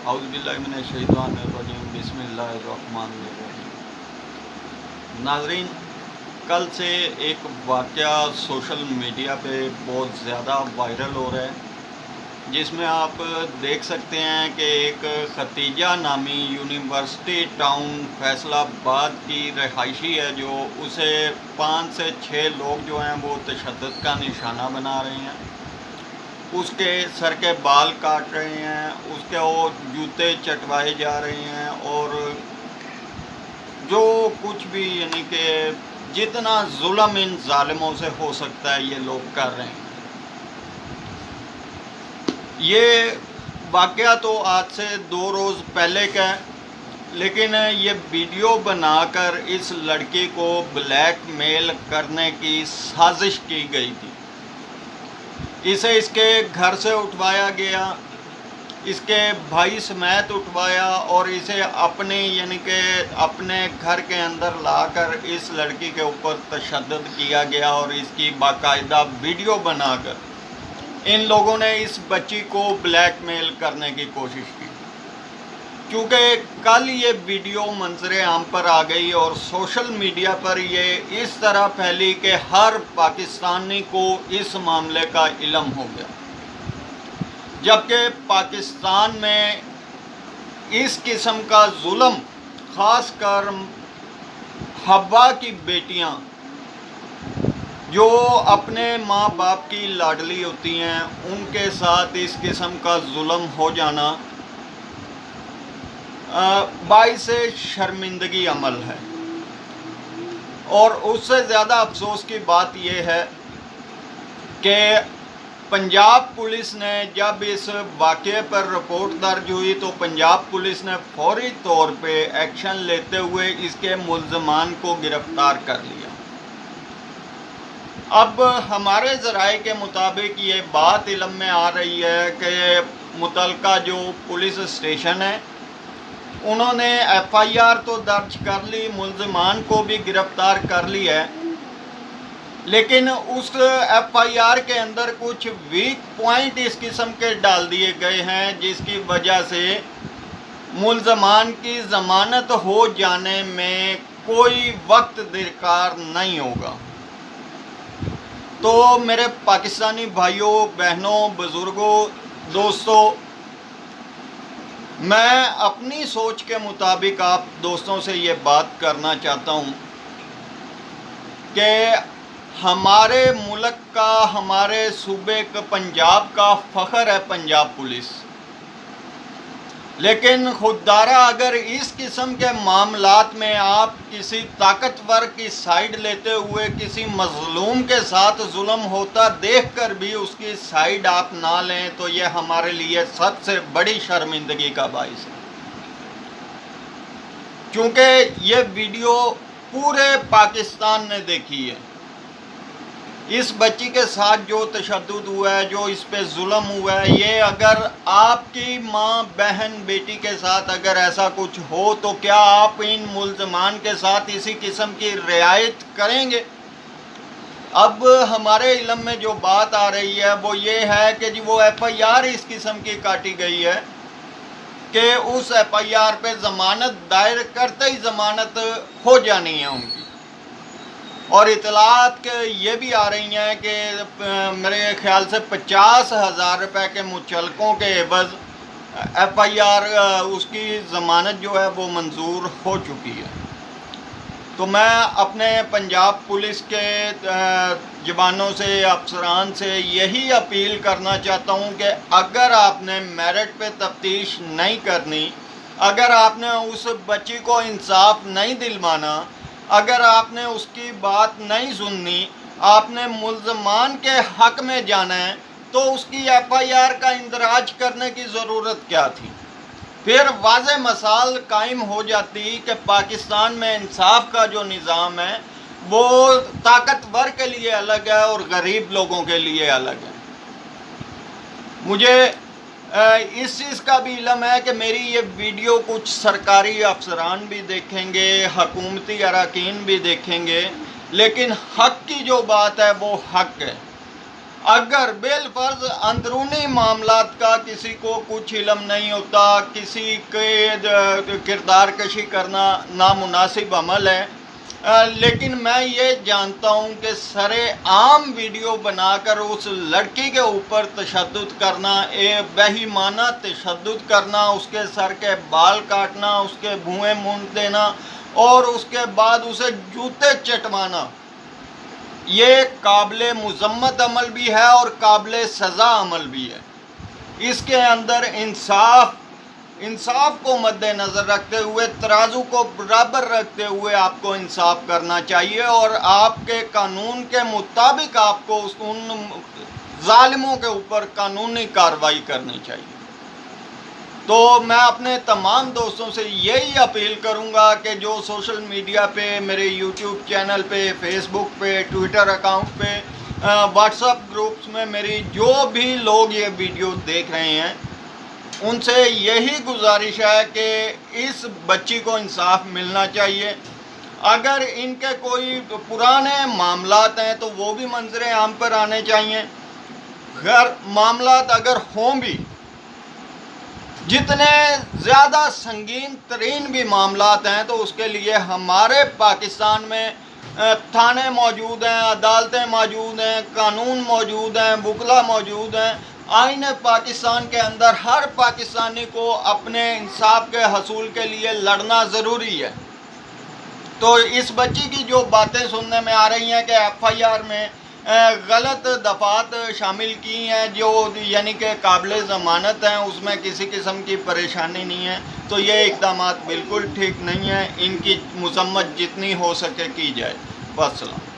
اعوذ باللہ من الشیطان الرجیم بسم اللہ الرحمن الرحیم۔ ناظرین، کل سے ایک واقعہ سوشل میڈیا پہ بہت زیادہ وائرل ہو رہا ہے، جس میں آپ دیکھ سکتے ہیں کہ ایک ختیجہ نامی یونیورسٹی ٹاؤن فیصل آباد کی رہائشی ہے، جو اسے 5 سے 6 لوگ جو ہیں وہ تشدد کا نشانہ بنا رہے ہیں، اس کے سر کے بال کاٹ رہے ہیں، اس کے وہ جوتے چٹوائے جا رہے ہیں، اور جو کچھ بھی یعنی کہ جتنا ظلم ان ظالموں سے ہو سکتا ہے یہ لوگ کر رہے ہیں۔ یہ واقعہ تو آج سے 2 روز پہلے کا ہے، لیکن یہ ویڈیو بنا کر اس لڑکی کو بلیک میل کرنے کی سازش کی گئی تھی۔ اسے اس کے گھر سے اٹھوایا گیا، اس کے بھائی سمیت اٹھوایا، اور اسے یعنی کہ اپنے گھر کے اندر لا کر اس لڑکی کے اوپر تشدد کیا گیا، اور اس کی باقاعدہ ویڈیو بنا کر ان لوگوں نے اس بچی کو بلیک میل کرنے کی کوشش کی۔ کیونکہ کل یہ ویڈیو منظر عام پر آ گئی اور سوشل میڈیا پر یہ اس طرح پھیلی کہ ہر پاکستانی کو اس معاملے کا علم ہو گیا، جبکہ پاکستان میں اس قسم کا ظلم، خاص کر حوا کی بیٹیاں جو اپنے ماں باپ کی لاڈلی ہوتی ہیں، ان کے ساتھ اس قسم کا ظلم ہو جانا باعث شرمندگی عمل ہے۔ اور اس سے زیادہ افسوس کی بات یہ ہے کہ پنجاب پولیس نے جب اس واقعے پر رپورٹ درج ہوئی تو پنجاب پولیس نے فوری طور پہ ایکشن لیتے ہوئے اس کے ملزمان کو گرفتار کر لیا۔ اب ہمارے ذرائع کے مطابق یہ بات علم میں آ رہی ہے کہ متعلقہ جو پولیس اسٹیشن ہے، انہوں نے ایف آئی آر تو درج کر لی، ملزمان کو بھی گرفتار کر لی ہے، لیکن اس ایف آئی آر کے اندر کچھ ویک پوائنٹ اس قسم کے ڈال دیے گئے ہیں، جس کی وجہ سے ملزمان کی ضمانت ہو جانے میں کوئی وقت درکار نہیں ہوگا۔ تو میرے پاکستانی بھائیوں، بہنوں، بزرگوں، دوستوں، میں اپنی سوچ کے مطابق آپ دوستوں سے یہ بات کرنا چاہتا ہوں کہ ہمارے ملک کا، ہمارے صوبے کا، پنجاب کا فخر ہے پنجاب پولیس، لیکن خوددارہ اگر اس قسم کے معاملات میں آپ کسی طاقتور کی سائیڈ لیتے ہوئے کسی مظلوم کے ساتھ ظلم ہوتا دیکھ کر بھی اس کی سائیڈ آپ نہ لیں تو یہ ہمارے لیے سب سے بڑی شرمندگی کا باعث ہے، کیونکہ یہ ویڈیو پورے پاکستان نے دیکھی ہے۔ اس بچی کے ساتھ جو تشدد ہوا ہے، جو اس پہ ظلم ہوا ہے، یہ اگر آپ کی ماں، بہن، بیٹی کے ساتھ اگر ایسا کچھ ہو تو کیا آپ ان ملزمان کے ساتھ اسی قسم کی رعایت کریں گے؟ اب ہمارے علم میں جو بات آ رہی ہے وہ یہ ہے کہ جی وہ ایف آئی آر اس قسم کی کاٹی گئی ہے کہ اس ایف آئی آر پہ ضمانت دائر کرتے ہی ضمانت ہو جانی ہے ان کی، اور اطلاعات یہ بھی آ رہی ہیں کہ میرے خیال سے 50,000 روپے کے مچلقوں کے عوض ایف آئی آر اس کی ضمانت جو ہے وہ منظور ہو چکی ہے۔ تو میں اپنے پنجاب پولیس کے جوانوں سے، افسران سے یہی اپیل کرنا چاہتا ہوں کہ اگر آپ نے میرٹ پہ تفتیش نہیں کرنی، اگر آپ نے اس بچی کو انصاف نہیں دلوانا، اگر آپ نے اس کی بات نہیں سننی، آپ نے ملزمان کے حق میں جانا ہے تو اس کی ایف آئی آر کا اندراج کرنے کی ضرورت کیا تھی؟ پھر واضح مثال قائم ہو جاتی کہ پاکستان میں انصاف کا جو نظام ہے وہ طاقتور کے لیے الگ ہے اور غریب لوگوں کے لیے الگ ہے۔ مجھے اس چیز کا بھی علم ہے کہ میری یہ ویڈیو کچھ سرکاری افسران بھی دیکھیں گے، حکومتی اراکین بھی دیکھیں گے، لیکن حق کی جو بات ہے وہ حق ہے۔ اگر بالفرض اندرونی معاملات کا کسی کو کچھ علم نہیں ہوتا، کسی کے کردار کشی کرنا نامناسب عمل ہے، لیکن میں یہ جانتا ہوں کہ سر عام ویڈیو بنا کر اس لڑکی کے اوپر تشدد کرنا، بہیمانہ تشدد کرنا، اس کے سر کے بال کاٹنا، اس کے بھوئیں مونڈ دینا اور اس کے بعد اسے جوتے چٹوانا، یہ قابل مذمت عمل بھی ہے اور قابل سزا عمل بھی ہے۔ اس کے اندر انصاف کو مد نظر رکھتے ہوئے، ترازو کو برابر رکھتے ہوئے آپ کو انصاف کرنا چاہیے اور آپ کے قانون کے مطابق آپ کو ان ظالموں کے اوپر قانونی کارروائی کرنی چاہیے۔ تو میں اپنے تمام دوستوں سے یہی اپیل کروں گا کہ جو سوشل میڈیا پہ، میرے یوٹیوب چینل پہ، فیس بک پہ، ٹویٹر اکاؤنٹ پہ، واٹس ایپ گروپس میں میری جو بھی لوگ یہ ویڈیو دیکھ رہے ہیں، ان سے یہی گزارش ہے کہ اس بچی کو انصاف ملنا چاہیے۔ اگر ان کے کوئی پرانے معاملات ہیں تو وہ بھی منظر عام پر آنے چاہیے۔ خیر معاملات اگر ہوں بھی، جتنے زیادہ سنگین ترین بھی معاملات ہیں تو اس کے لیے ہمارے پاکستان میں تھانے موجود ہیں، عدالتیں موجود ہیں، قانون موجود ہیں، وکلا موجود ہیں۔ آئین پاکستان کے اندر ہر پاکستانی کو اپنے انصاف کے حصول کے لیے لڑنا ضروری ہے۔ تو اس بچی کی جو باتیں سننے میں آ رہی ہیں کہ ایف آئی آر میں غلط دفعات شامل کی ہیں جو یعنی کہ قابل ضمانت ہیں، اس میں کسی قسم کی پریشانی نہیں ہے، تو یہ اقدامات بالکل ٹھیک نہیں ہیں۔ ان کی مذمت جتنی ہو سکے کی جائے۔ والسلام۔